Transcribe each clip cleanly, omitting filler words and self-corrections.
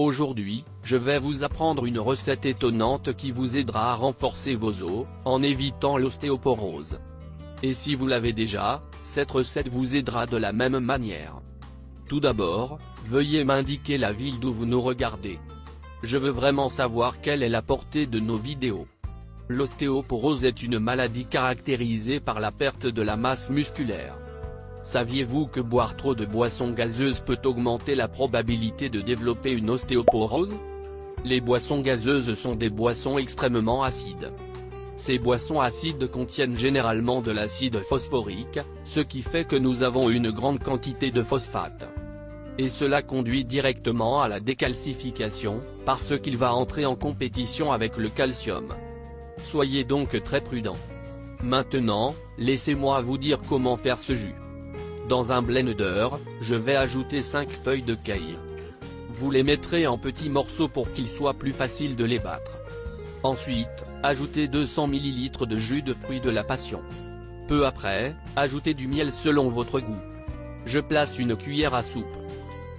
Aujourd'hui, je vais vous apprendre une recette étonnante qui vous aidera à renforcer vos os, en évitant l'ostéoporose. Et si vous l'avez déjà, cette recette vous aidera de la même manière. Tout d'abord, veuillez m'indiquer la ville d'où vous nous regardez. Je veux vraiment savoir quelle est la portée de nos vidéos. L'ostéoporose est une maladie caractérisée par la perte de la masse musculaire. Saviez-vous que boire trop de boissons gazeuses peut augmenter la probabilité de développer une ostéoporose? Les boissons gazeuses sont des boissons extrêmement acides. Ces boissons acides contiennent généralement de l'acide phosphorique, ce qui fait que nous avons une grande quantité de phosphate. Et cela conduit directement à la décalcification, parce qu'il va entrer en compétition avec le calcium. Soyez donc très prudents. Maintenant, laissez-moi vous dire comment faire ce jus. Dans un blender, je vais ajouter 5 feuilles de caille. Vous les mettrez en petits morceaux pour qu'il soit plus facile de les battre. Ensuite, ajoutez 200 ml de jus de fruits de la passion. Peu après, ajoutez du miel selon votre goût. Je place une cuillère à soupe.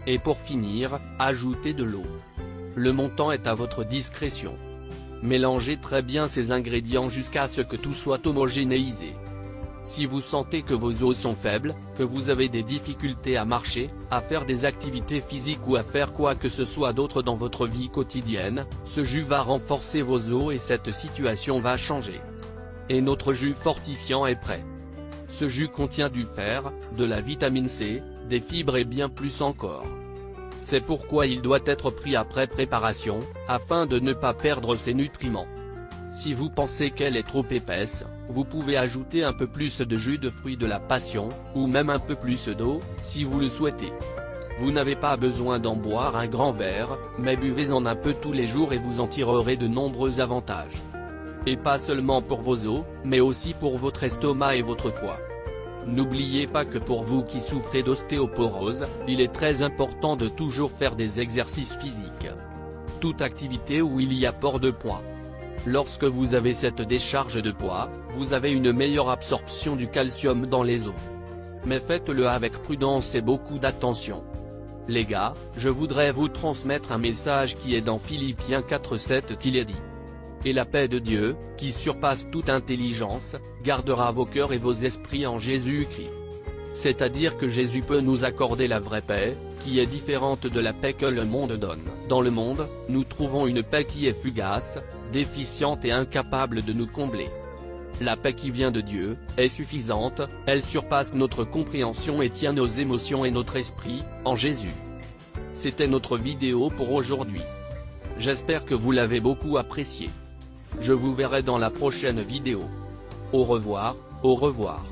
Et pour finir, ajoutez de l'eau. Le montant est à votre discrétion. Mélangez très bien ces ingrédients jusqu'à ce que tout soit homogénéisé. Si vous sentez que vos os sont faibles, que vous avez des difficultés à marcher, à faire des activités physiques ou à faire quoi que ce soit d'autre dans votre vie quotidienne, ce jus va renforcer vos os et cette situation va changer. Et notre jus fortifiant est prêt. Ce jus contient du fer, de la vitamine C, des fibres et bien plus encore. C'est pourquoi il doit être pris après préparation, afin de ne pas perdre ses nutriments. Si vous pensez qu'elle est trop épaisse, vous pouvez ajouter un peu plus de jus de fruits de la passion, ou même un peu plus d'eau, si vous le souhaitez. Vous n'avez pas besoin d'en boire un grand verre, mais buvez-en un peu tous les jours et vous en tirerez de nombreux avantages. Et pas seulement pour vos os, mais aussi pour votre estomac et votre foie. N'oubliez pas que pour vous qui souffrez d'ostéoporose, il est très important de toujours faire des exercices physiques. Toute activité où il y a port de poids. Lorsque vous avez cette décharge de poids, vous avez une meilleure absorption du calcium dans les os. Mais faites-le avec prudence et beaucoup d'attention. Les gars, je voudrais vous transmettre un message qui est dans Philippiens 4:7 il est dit. Et la paix de Dieu, qui surpasse toute intelligence, gardera vos cœurs et vos esprits en Jésus-Christ. C'est-à-dire que Jésus peut nous accorder la vraie paix, qui est différente de la paix que le monde donne. Dans le monde, nous trouvons une paix qui est fugace, déficiente et incapable de nous combler. La paix qui vient de Dieu, est suffisante, elle surpasse notre compréhension et tient nos émotions et notre esprit, en Jésus. C'était notre vidéo pour aujourd'hui. J'espère que vous l'avez beaucoup apprécié. Je vous verrai dans la prochaine vidéo. Au revoir, au revoir.